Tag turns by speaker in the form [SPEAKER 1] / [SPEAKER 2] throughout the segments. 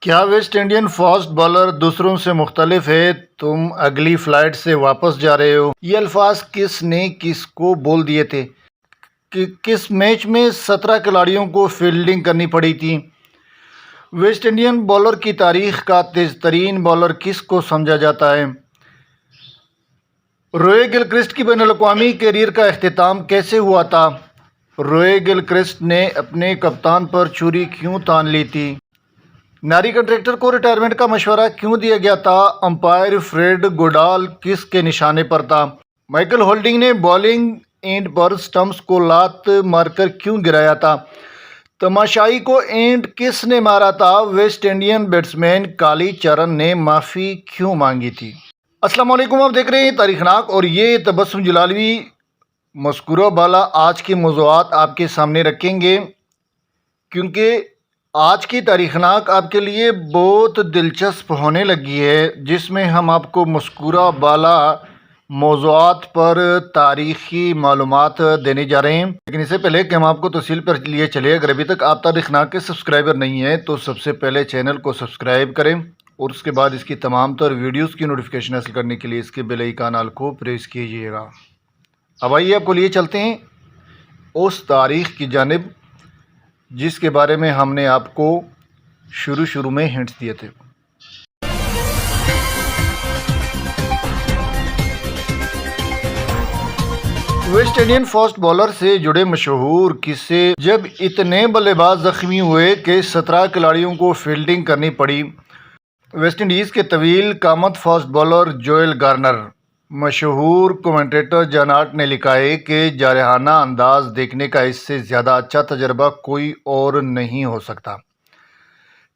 [SPEAKER 1] کیا waste Indian fast bowler دوسروں سے مختلف ہے؟ تم اگلی فلائٹ سے واپس جا رہے ہو، یہ الفاظ کس نے کس کو بول دیے تھے؟ کس میچ میں 17 کھلاڑیوں کو فیلڈنگ کرنی پڑی تھی؟ ویسٹ انڈین بالر کی تاریخ کا تیز ترین بالر کس کو سمجھا جاتا ہے؟ روئے گلکرسٹ کی بین الاقوامی کیریئر کا اختتام کیسے ہوا تھا؟ روئے گلکرسٹ نے اپنے کپتان پر چھری کیوں تان لی تھی؟ ناری کنٹریکٹر کو ریٹائرمنٹ کا مشورہ کیوں دیا گیا تھا؟ امپائر فریڈ گوڈال کس کے نشانے پر تھا؟ مائیکل ہولڈنگ نے بالنگ اینڈ پر سٹمپس کو لات مار کر کیوں گرایا تھا؟ تماشائی کو اینڈ کس نے مارا تھا؟ ویسٹ انڈین بیٹسمین کالی چرن نے معافی کیوں مانگی تھی؟ السلام علیکم، آپ دیکھ رہے ہیں تاریخناک اور یہ تبسم جلالوی مذکورہ بالا آج کے موضوعات آپ کے سامنے رکھیں گے، کیونکہ آج کی تاریخناک آپ کے لیے بہت دلچسپ ہونے لگی ہے، جس میں ہم آپ کو مذکورہ بالا موضوعات پر تاریخی معلومات دینے جا رہے ہیں۔ لیکن اس سے پہلے کہ ہم آپ کو تفصیل پر لیے چلے، اگر ابھی تک آپ تاریخناک کے سبسکرائبر نہیں ہیں تو سب سے پہلے چینل کو سبسکرائب کریں اور اس کے بعد اس کی تمام تر ویڈیوز کی نوٹیفیکیشن حاصل کرنے کے لیے اس کے بیل آئیکن کو پریس کیجیے گا۔ اب آئیے آپ کو لیے چلتے ہیں اس تاریخ کی جانب جس کے بارے میں ہم نے آپ کو شروع میں ہنٹس دیے تھے۔ ویسٹ انڈین فاسٹ بالر سے جڑے مشہور قصے۔ جب اتنے بلے باز زخمی ہوئے کہ 17 کھلاڑیوں کو فیلڈنگ کرنی پڑی، ویسٹ انڈیز کے طویل قامت فاسٹ بالر جوئل گارنر، مشہور کومنٹیٹر جان ہارٹ نے لکھا ہے کہ جارحانہ انداز دیکھنے کا اس سے زیادہ اچھا تجربہ کوئی اور نہیں ہو سکتا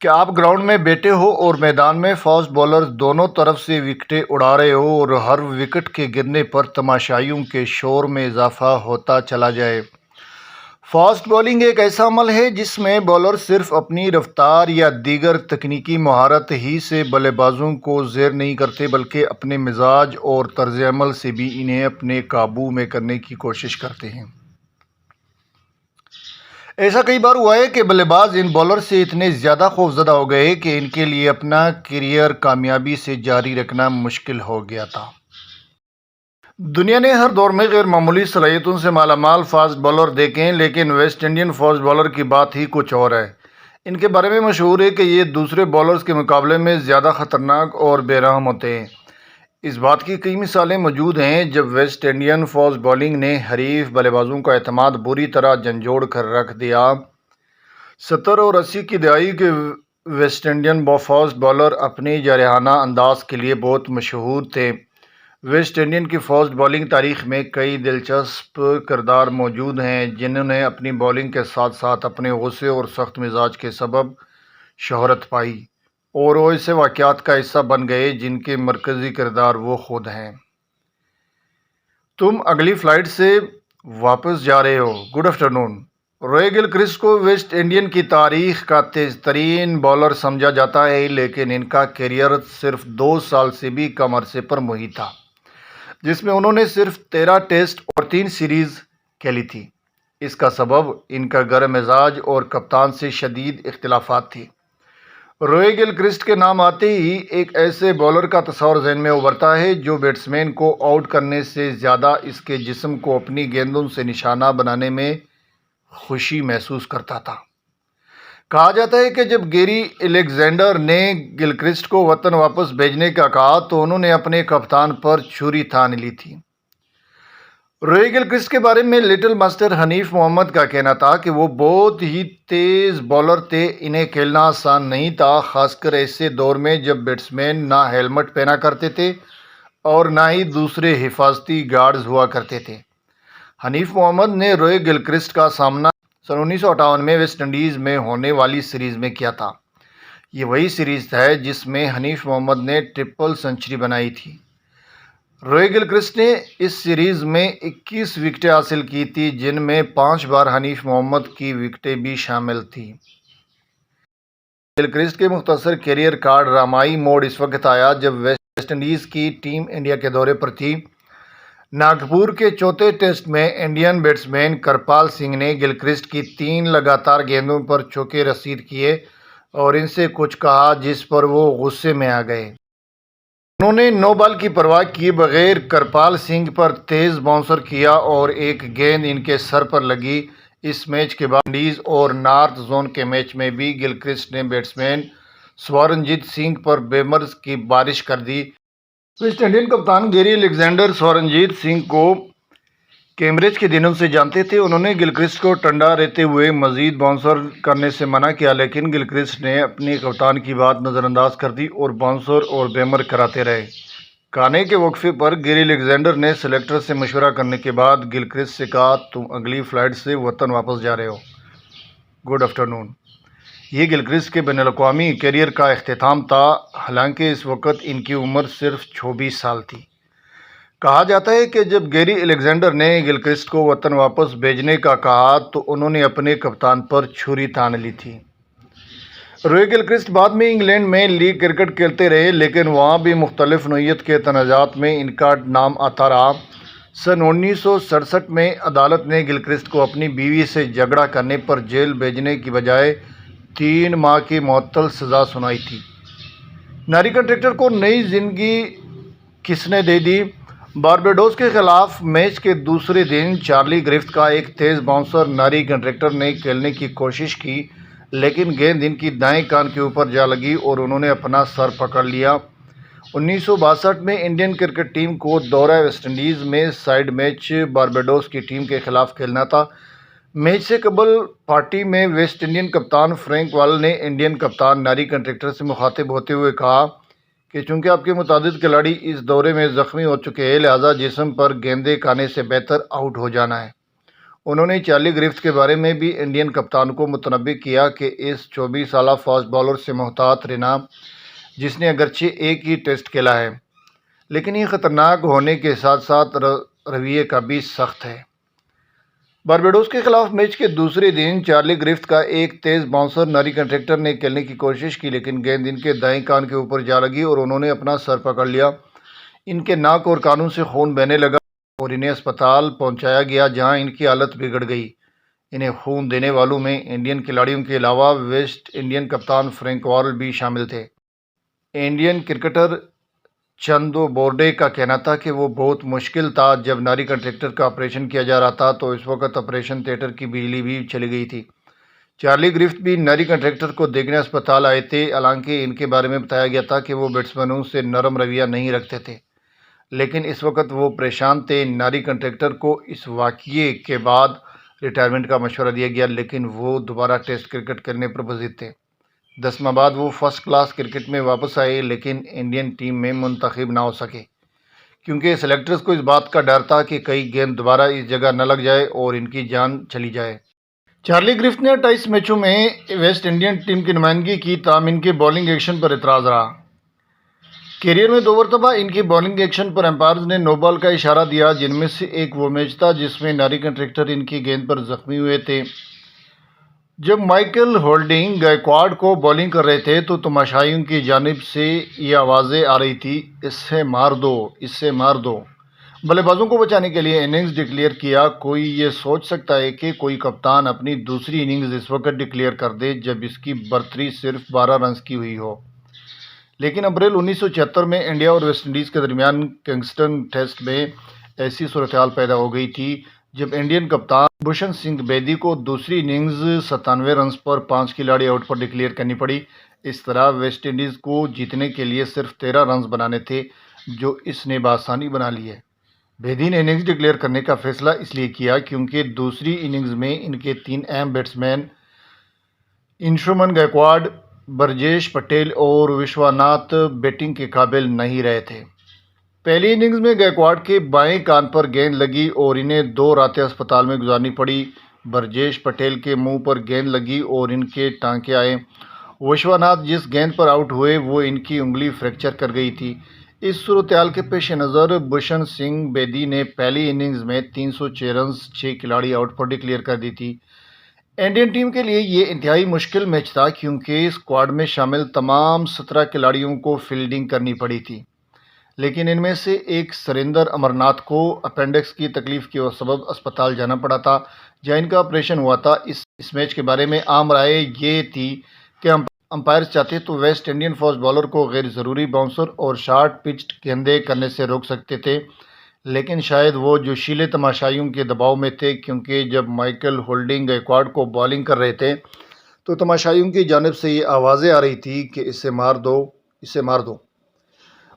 [SPEAKER 1] کہ آپ گراؤنڈ میں بیٹھے ہو اور میدان میں فاسٹ بالرز دونوں طرف سے وکٹیں اڑا رہے ہو اور ہر وکٹ کے گرنے پر تماشائیوں کے شور میں اضافہ ہوتا چلا جائے۔ فاسٹ بالنگ ایک ایسا عمل ہے جس میں بالر صرف اپنی رفتار یا دیگر تکنیکی مہارت ہی سے بلے بازوں کو زیر نہیں کرتے، بلکہ اپنے مزاج اور طرز عمل سے بھی انہیں اپنے قابو میں کرنے کی کوشش کرتے ہیں۔ ایسا کئی بار ہوا ہے کہ بلے باز ان بالر سے اتنے زیادہ خوفزدہ ہو گئے کہ ان کے لیے اپنا کیریئر کامیابی سے جاری رکھنا مشکل ہو گیا تھا۔ دنیا نے ہر دور میں غیر معمولی صلاحیتوں سے مالا مال فاسٹ بالر دیکھے ہیں، لیکن ویسٹ انڈین فاسٹ بالر کی بات ہی کچھ اور ہے۔ ان کے بارے میں مشہور ہے کہ یہ دوسرے بالرز کے مقابلے میں زیادہ خطرناک اور بے رحم ہوتے ہیں۔ اس بات کی کئی مثالیں موجود ہیں جب ویسٹ انڈین فاسٹ بالنگ نے حریف بلے بازوں کا اعتماد بری طرح جھنجھوڑ کر رکھ دیا۔ 70 اور 80 کی دہائی کے ویسٹ انڈین فاسٹ بالر اپنی جارحانہ انداز کے لیے بہت مشہور تھے۔ ویسٹ انڈین کی فاسٹ بالنگ تاریخ میں کئی دلچسپ کردار موجود ہیں جنہوں نے اپنی بالنگ کے ساتھ ساتھ اپنے غصے اور سخت مزاج کے سبب شہرت پائی، اور وہ ایسے واقعات کا حصہ بن گئے جن کے مرکزی کردار وہ خود ہیں۔ تم اگلی فلائٹ سے واپس جا رہے ہو۔ Good afternoon. روئے گلکرسٹ کو ویسٹ انڈین کی تاریخ کا تیز ترین بالر سمجھا جاتا ہے، لیکن ان کا کیریئر صرف 2 سال سے بھی کم عرصے پر محیط تھا، جس میں انہوں نے صرف 13 ٹیسٹ اور 3 سیریز کھیلی تھی۔ اس کا سبب ان کا گرم مزاج اور کپتان سے شدید اختلافات تھی۔ روئے گلکرسٹ کے نام آتے ہی ایک ایسے بالر کا تصور ذہن میں ابھرتا ہے جو بیٹسمین کو آؤٹ کرنے سے زیادہ اس کے جسم کو اپنی گیندوں سے نشانہ بنانے میں خوشی محسوس کرتا تھا۔ کہا جاتا ہے کہ جب گیری الیگزینڈر نے گلکرسٹ کو وطن واپس بھیجنے کا کہا تو انہوں نے اپنے کپتان پر چھری تان لی تھی۔ روئے گلکرسٹ کے بارے میں لٹل ماسٹر حنیف محمد کا کہنا تھا کہ وہ بہت ہی تیز بالر تھے، انہیں کھیلنا آسان نہیں تھا، خاص کر ایسے دور میں جب بیٹسمین نہ ہیلمٹ پہنا کرتے تھے اور نہ ہی دوسرے حفاظتی گارڈز ہوا کرتے تھے۔ حنیف محمد نے روئے گلکرسٹ کا سامنا سن 1958 میں ویسٹ انڈیز میں ہونے والی سیریز میں کیا تھا۔ یہ وہی سیریز ہے جس میں حنیف محمد نے ٹرپل سنچری بنائی تھی۔ روئے گلکرسٹ نے اس سیریز میں 21 وکٹیں حاصل کی تھی، جن میں 5 بار حنیف محمد کی وکٹیں بھی شامل تھیں۔ گلکرسٹ کے مختصر کیریئر کا ڈرامائی موڑ اس وقت آیا جب ویسٹ انڈیز کی ٹیم انڈیا کے دورے پر تھی۔ ناگپور کے چوتھے ٹیسٹ میں انڈین بیٹسمین کرپال سنگھ نے گلکرسٹ کی 3 لگاتار گیندوں پر چوکے رسید کیے، اور ان سے کچھ کہا جس پر وہ غصے میں آ گئے۔ انہوں نے 9 بال کی پرواہ کیے بغیر کرپال سنگھ پر تیز باؤنسر کیا اور ایک گیند ان کے سر پر لگی۔ اس میچ کے بعد انڈیز اور نارتھ زون کے میچ میں بھی گلکرسٹ نے بیٹسمین سورنجیت سنگھ پر بیمرز کی بارش کر دی۔ ویسٹ انڈین کپتان گیری الیگزینڈر سورنجیت سنگھ کو کیمبرج کے دنوں سے جانتے تھے۔ انہوں نے گلکرسٹ کو ٹھنڈا رہتے ہوئے مزید باؤنسر کرنے سے منع کیا، لیکن گلکرسٹ نے اپنے کپتان کی بات نظر انداز کر دی اور باؤنسر اور بیمر کراتے رہے۔ کھانے کے وقفے پر گیری الیگزینڈر نے سلیکٹر سے مشورہ کرنے کے بعد گلکرسٹ سے کہا، تم اگلی فلائٹ سے وطن واپس جا رہے ہو۔ Good afternoon. یہ گلکرسٹ کے بین الاقوامی کیریئر کا اختتام تھا، حالانکہ اس وقت ان کی عمر صرف 24 سال تھی۔ کہا جاتا ہے کہ جب گیری الیگزینڈر نے گلکرسٹ کو وطن واپس بھیجنے کا کہا تو انہوں نے اپنے کپتان پر چھری تان لی تھی۔ روئے گلکرسٹ بعد میں انگلینڈ میں لیگ کرکٹ کھیلتے رہے، لیکن وہاں بھی مختلف نوعیت کے تنازعات میں ان کا نام آتا رہا۔ سن 1967 میں عدالت نے گلکرسٹ کو اپنی بیوی سے جھگڑا کرنے پر جیل بھیجنے کی بجائے 3 ماہ کی معطل سزا سنائی تھی۔ ناری کنٹریکٹر کو نئی زندگی کس نے دے دی؟ باربیڈوس کے خلاف میچ کے دوسرے دن چارلی گرفت کا ایک تیز باؤنسر ناری کنٹریکٹر نے کھیلنے کی کوشش کی، لیکن گیند ان کی دائیں کان کے اوپر جا لگی اور انہوں نے اپنا سر پکڑ لیا۔ 1962 میں انڈین کرکٹ ٹیم کو دورہ ویسٹ انڈیز میں سائیڈ میچ باربیڈوس کی ٹیم کے خلاف کھیلنا تھا۔ میچ سے قبل پارٹی میں ویسٹ انڈین کپتان فرینک وال نے انڈین کپتان ناری کنٹریکٹر سے مخاطب ہوتے ہوئے کہا کہ چونکہ آپ کے متعدد کھلاڑی اس دورے میں زخمی ہو چکے ہیں، لہذا جسم پر گیندیں کھانے سے بہتر آؤٹ ہو جانا ہے۔ انہوں نے چارلی گرفت کے بارے میں بھی انڈین کپتان کو متنبہ کیا کہ اس 24 سالہ فاسٹ بالر سے محتاط رہنا، جس نے اگرچہ ایک ہی ٹیسٹ کھیلا ہے، لیکن یہ خطرناک ہونے کے ساتھ ساتھ رویے کا بھی سخت ہے۔ باربیڈوس کے خلاف میچ کے دوسرے دن چارلی گرفت کا ایک تیز باؤنسر ناری کنٹریکٹر نے کھیلنے کی کوشش کی، لیکن گیند ان کے دائیں کان کے اوپر جا لگی اور انہوں نے اپنا سر پکڑ لیا۔ ان کے ناک اور کانوں سے خون بہنے لگا اور انہیں اسپتال پہنچایا گیا، جہاں ان کی حالت بگڑ گئی۔ انہیں خون دینے والوں میں انڈین کھلاڑیوں کے علاوہ ویسٹ انڈین کپتان فرینک وال بھی شامل تھے۔ انڈین کرکٹر چندو بورڈے کا کہنا تھا کہ وہ بہت مشکل تھا۔ جب ناری کنٹریکٹر کا آپریشن کیا جا رہا تھا تو اس وقت آپریشن تھیٹر کی بجلی بھی چلی گئی تھی۔ چارلی گرفت بھی ناری کنٹریکٹر کو دیکھنے اسپتال آئے تھے، حالانکہ ان کے بارے میں بتایا گیا تھا کہ وہ بیٹسمینوں سے نرم رویہ نہیں رکھتے تھے، لیکن اس وقت وہ پریشان تھے۔ ناری کنٹریکٹر کو اس واقعے کے بعد ریٹائرمنٹ کا مشورہ دیا گیا، لیکن وہ دوبارہ ٹیسٹ کرکٹ کھیلنے پر بضد تھے۔ 10 ماہ بعد وہ فرسٹ کلاس کرکٹ میں واپس آئے، لیکن انڈین ٹیم میں منتخب نہ ہو سکے، کیونکہ سلیکٹرز کو اس بات کا ڈر تھا کہ کئی گیند دوبارہ اس جگہ نہ لگ جائے اور ان کی جان چلی جائے۔ چارلی گرفت نے 28 میچوں میں ویسٹ انڈین ٹیم کی نمائندگی کی، تاہم ان کے بالنگ ایکشن پر اعتراض رہا۔ کیریئر میں 2 مرتبہ ان کی بالنگ ایکشن پر امپائرز نے نو بال کا اشارہ دیا، جن میں سے ایک وہ میچ تھا جس میں ناری کنٹریکٹر ان کی گیند پر زخمی ہوئے تھے۔ جب مائیکل ہولڈنگ گائیکواڈ کو بالنگ کر رہے تھے تو تماشائیوں کی جانب سے یہ آوازیں آ رہی تھی، اس سے مار دو، اس سے مار دو۔ بلے بازوں کو بچانے کے لیے اننگز ڈکلیئر کیا۔ کوئی یہ سوچ سکتا ہے کہ کوئی کپتان اپنی دوسری اننگز اس وقت ڈکلیئر کر دے جب اس کی برتری صرف 12 رنز کی ہوئی ہو، لیکن اپریل 1976 میں انڈیا اور ویسٹ انڈیز کے درمیان کنگسٹن ٹیسٹ میں ایسی صورتحال پیدا ہو گئی تھی جب انڈین کپتان بھوشن سنگھ بیدی کو دوسری اننگز 97 رنز پر 5 کھلاڑی آؤٹ پر ڈکلیئر کرنی پڑی۔ اس طرح ویسٹ انڈیز کو جیتنے کے لیے صرف 13 رنز بنانے تھے، جو اس نے بآسانی بنا لیے۔ بیدی نے اننگز ڈکلیئر کرنے کا فیصلہ اس لیے کیا کیونکہ دوسری اننگز میں ان کے 3 اہم بیٹسمین انشومن گائیکواڈ، برجیش پٹیل اور وشواناتھ بیٹنگ کے قابل نہیں رہے تھے۔ پہلی اننگز میں گائیکواڈ کے بائیں کان پر گیند لگی اور انہیں 2 راتیں اسپتال میں گزارنی پڑی۔ برجیش پٹیل کے منہ پر گیند لگی اور ان کے ٹانکے آئے۔ وشواناتھ جس گیند پر آؤٹ ہوئے وہ ان کی انگلی فریکچر کر گئی تھی۔ اس صورتحال کے پیش نظر بھوشن سنگھ بیدی نے پہلی اننگز میں 306 رنز 6 کھلاڑی آؤٹ پر ڈکلیئر کر دی تھی۔ انڈین ٹیم کے لیے یہ انتہائی مشکل میچ تھا کیونکہ اسکواڈ میں شامل تمام 17 کھلاڑیوں کو فیلڈنگ کرنی پڑی تھی، لیکن ان میں سے ایک سریندر امرناتھ کو اپینڈکس کی تکلیف کے سبب اسپتال جانا پڑا تھا، جہاں ان کا آپریشن ہوا تھا۔ اس میچ کے بارے میں عام رائے یہ تھی کہ امپائرز چاہتے تو ویسٹ انڈین فاسٹ بالر کو غیر ضروری باؤنسر اور شارٹ پچ گیندیں کرنے سے روک سکتے تھے، لیکن شاید وہ جوشیلے تماشائیوں کے دباؤ میں تھے، کیونکہ جب مائیکل ہولڈنگ گیکواڈ کو بالنگ کر رہے تھے تو تماشائیوں کی جانب سے یہ آوازیں آ رہی تھی کہ اسے مار دو، اسے مار دو۔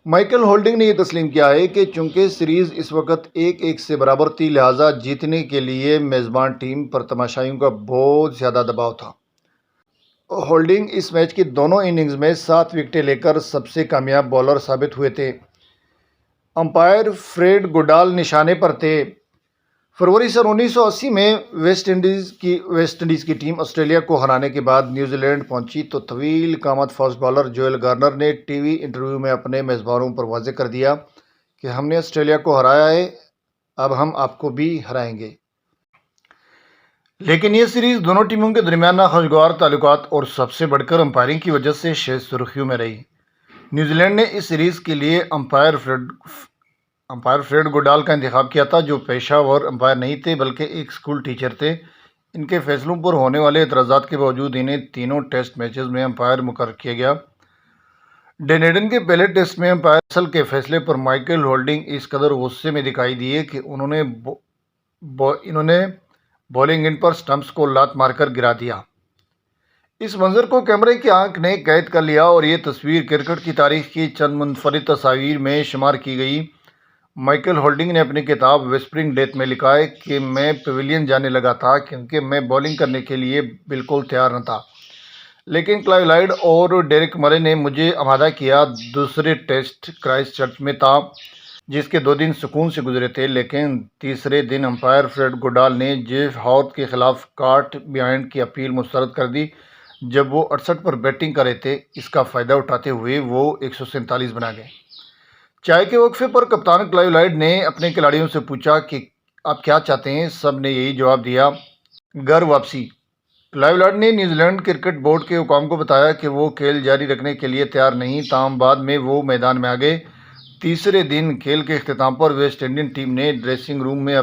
[SPEAKER 1] مائیکل ہولڈنگ نے یہ تسلیم کیا ہے کہ چونکہ سیریز اس وقت 1-1 سے برابر تھی، لہٰذا جیتنے کے لیے میزبان ٹیم پر تماشائیوں کا بہت زیادہ دباؤ تھا۔ ہولڈنگ اس میچ کی دونوں اننگز میں 7 وکٹیں لے کر سب سے کامیاب بالر ثابت ہوئے تھے۔ امپائر فریڈ گوڈال نشانے پر تھے۔ فروری سن 1980 میں ویسٹ انڈیز کی ٹیم آسٹریلیا کو ہرانے کے بعد نیوزی لینڈ پہنچی تو طویل قامت فاسٹ بالر جوئل گارنر نے ٹی وی انٹرویو میں اپنے میزبانوں پر واضح کر دیا کہ ہم نے آسٹریلیا کو ہرایا ہے، اب ہم آپ کو بھی ہرائیں گے۔ لیکن یہ سیریز دونوں ٹیموں کے درمیان ناخوشگوار تعلقات اور سب سے بڑھ کر امپائرنگ کی وجہ سے شہ سرخیوں میں رہی۔ نیوزی لینڈ نے اس سیریز کے لیے امپائر فریڈ گوڈال کا انتخاب کیا تھا، جو پیشہ ور امپائر نہیں تھے بلکہ ایک اسکول ٹیچر تھے۔ ان کے فیصلوں پر ہونے والے اعتراضات کے باوجود انہیں تینوں ٹیسٹ میچز میں امپائر مقرر کیا گیا۔ ڈنیڈن کے پہلے ٹیسٹ میں امپائر رسل کے فیصلے پر مائیکل ہولڈنگ اس قدر غصے میں دکھائی دیے کہ انہوں نے بولنگ ان پر سٹمپس کو لات مار کر گرا دیا۔ اس منظر کو کیمرے کی آنکھ نے قید کر لیا اور یہ تصویر کرکٹ کی تاریخ کی چند منفرد تصاویر میں شمار کی گئی۔ مائیکل ہولڈنگ نے اپنی کتاب وسپرنگ ڈیتھ میں لکھا ہے کہ میں پیویلین جانے لگا تھا کیونکہ میں بولنگ کرنے کے لیے بالکل تیار نہ تھا، لیکن کلائیو لائڈ اور ڈیرک مرے نے مجھے آمادہ کیا۔ دوسرے ٹیسٹ کرائسٹ چرچ میں تھا، جس کے 2 دن سکون سے گزرے تھے، لیکن تیسرے دن امپائر فریڈ گوڈال نے جیف ہاؤتھ کے خلاف کاٹ بیہائنڈ کی اپیل مسترد کر دی۔ جب وہ 68 پر بیٹنگ کر رہے تھے، اس کا فائدہ اٹھاتے ہوئے وہ 147 بنا گئے۔ چائے کے وقفے پر کپتان کلائیو لائڈ نے اپنے کھلاڑیوں سے پوچھا کہ آپ کیا چاہتے ہیں؟ سب نے یہی جواب دیا، گھر واپسی۔ کلائیو لائڈ نے نیوزی لینڈ کرکٹ بورڈ کے حکام کو بتایا کہ وہ کھیل جاری رکھنے کے لیے تیار نہیں، تاہم بعد میں وہ میدان میں آ گئے۔ تیسرے دن کھیل کے اختتام پر ویسٹ انڈین ٹیم نے ڈریسنگ روم میں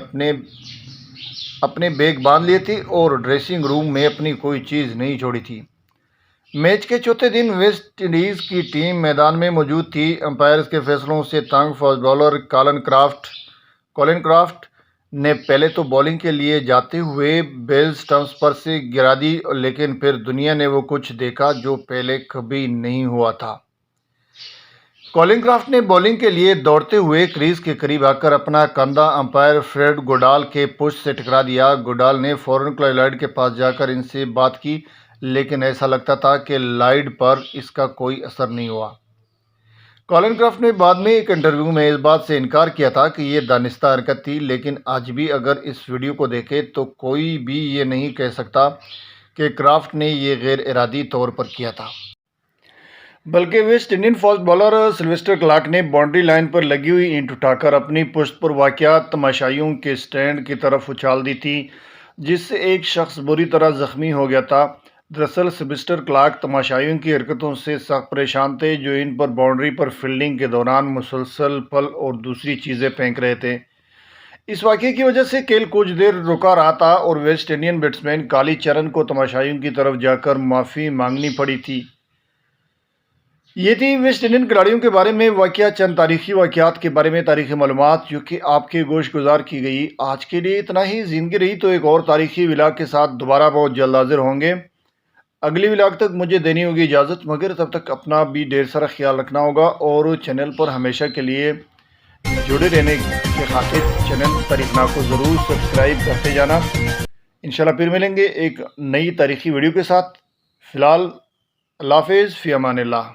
[SPEAKER 1] اپنے بیگ باندھ لیے تھے اور ڈریسنگ روم میں اپنی کوئی چیز نہیں چھوڑی تھی۔ میچ کے چوتھے دن ویسٹ انڈیز کی ٹیم میدان میں موجود تھی۔ امپائرز کے فیصلوں سے تنگ فاسٹ بالر کولن کرافٹ نے پہلے تو بالنگ کے لیے جاتے ہوئے بیل سٹمپس پر سے گرا دی، لیکن پھر دنیا نے وہ کچھ دیکھا جو پہلے کبھی نہیں ہوا تھا۔ کولن کرافٹ نے بالنگ کے لیے دوڑتے ہوئے کریز کے قریب آ کر اپنا کندھا امپائر فریڈ گوڈال کے پشت سے ٹکرا دیا۔ گوڈال نے فوراً کلائیو لائڈ کے پاس جا کر ان سے بات کی، لیکن ایسا لگتا تھا کہ لائڈ پر اس کا کوئی اثر نہیں ہوا۔ کولن کرافٹ نے بعد میں ایک انٹرویو میں اس بات سے انکار کیا تھا کہ یہ دانستہ حرکت تھی، لیکن آج بھی اگر اس ویڈیو کو دیکھے تو کوئی بھی یہ نہیں کہہ سکتا کہ کرافٹ نے یہ غیر ارادی طور پر کیا تھا۔ بلکہ West Indian fast bowler Sylvester Clarke نے باؤنڈری لائن پر لگی ہوئی اینٹ اٹھا کر اپنی پشت پر واقع تماشائیوں کے سٹینڈ کی طرف اچھال دی تھی، جس سے ایک شخص بری طرح زخمی ہو گیا تھا۔ دراصل سلویسٹر کلارک تماشائیوں کی حرکتوں سے سخت پریشان تھے، جو ان پر باؤنڈری پر فیلڈنگ کے دوران مسلسل پھل اور دوسری چیزیں پھینک رہے تھے۔ اس واقعے کی وجہ سے کھیل کچھ دیر رکا رہا تھا اور ویسٹ انڈین بیٹسمین کالی چرن کو تماشائیوں کی طرف جا کر معافی مانگنی پڑی تھی۔ یہ تھی ویسٹ انڈین کھلاڑیوں کے بارے میں واقعہ چند تاریخی واقعات کے بارے میں تاریخی معلومات جو کہ آپ کے گوش گزار کی گئی۔ آج کے لیے اتنا ہی۔ زندگی رہی تو ایک اور تاریخی ولاگ کے ساتھ دوبارہ بہت جلد حاضر ہوں گے۔ اگلی ولاگ تک مجھے دینی ہوگی اجازت، مگر تب تک اپنا بھی ڈھیر سارا خیال رکھنا ہوگا اور چینل پر ہمیشہ کے لیے جڑے رہنے کے خاطر چینل تاریخنا کو ضرور سبسکرائب کرتے جانا۔ انشاءاللہ پھر ملیں گے ایک نئی تاریخی ویڈیو کے ساتھ۔ فی الحال اللہ حافظ، فی امان اللہ۔